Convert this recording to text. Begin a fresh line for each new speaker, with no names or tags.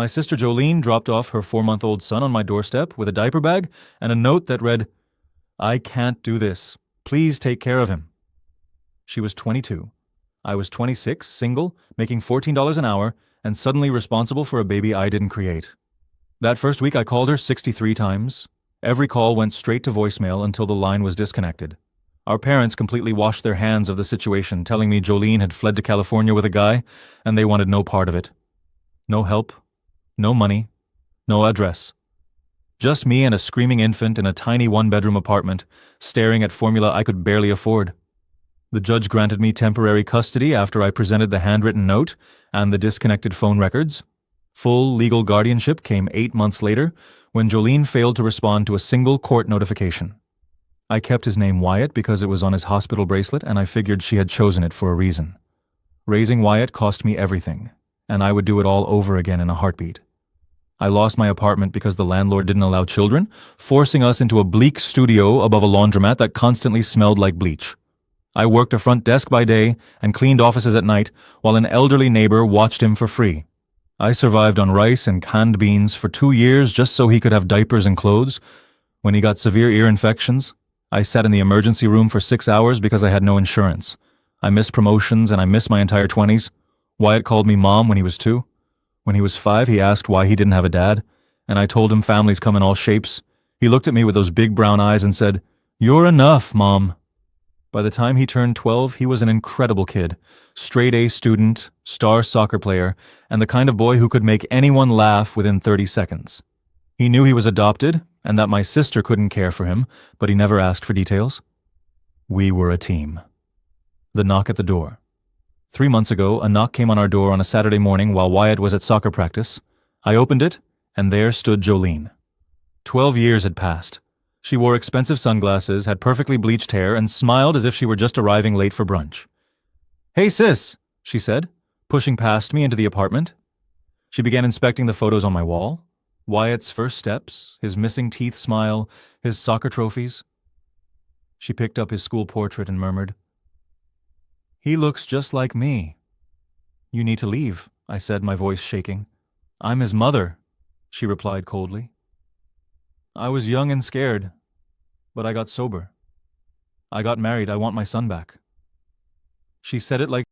My sister Jolene dropped off her 4-month-old son on my doorstep with a diaper bag and a note that read, "I can't do this. Please take care of him." She was 22. I was 26, single, making $14 an hour, and suddenly responsible for a baby I didn't create. That first week I called her 63 times. Every call went straight to voicemail until the line was disconnected. Our parents completely washed their hands of the situation, telling me Jolene had fled to California with a guy, and they wanted no part of it. No help, no money, no address. Just me and a screaming infant in a tiny one-bedroom apartment, staring at formula I could barely afford. The judge granted me temporary custody after I presented the handwritten note and the disconnected phone records. Full legal guardianship came 8 months later, when Jolene failed to respond to a single court notification. I kept his name Wyatt because it was on his hospital bracelet, and I figured she had chosen it for a reason. Raising Wyatt cost me everything, and I would do it all over again in a heartbeat. I lost my apartment because the landlord didn't allow children, forcing us into a bleak studio above a laundromat that constantly smelled like bleach. I worked a front desk by day and cleaned offices at night, while an elderly neighbor watched him for free. I survived on rice and canned beans for 2 years just so he could have diapers and clothes. When he got severe ear infections, I sat in the emergency room for 6 hours because I had no insurance. I missed promotions and I missed my entire 20s. Wyatt called me Mom when he was 2. When he was 5, he asked why he didn't have a dad, and I told him families come in all shapes. He looked at me with those big brown eyes and said, "You're enough, Mom." By the time he turned 12, he was an incredible kid, straight-A student, star soccer player, and the kind of boy who could make anyone laugh within 30 seconds. He knew he was adopted, and that my sister couldn't care for him, but he never asked for details. We were a team. The knock at the door. 3 months ago, a knock came on our door on a Saturday morning while Wyatt was at soccer practice. I opened it, and there stood Jolene. 12 years had passed. She wore expensive sunglasses, had perfectly bleached hair, and smiled as if she were just arriving late for brunch. "Hey, sis," she said, pushing past me into the apartment. She began inspecting the photos on my wall. Wyatt's first steps, his missing teeth smile, his soccer trophies. She picked up his school portrait and murmured, "He looks just like me." "You need to leave," I said, my voice shaking. "I'm his mother," she replied coldly. I was young and scared, but I got sober. I got married. I want my son back. She said it like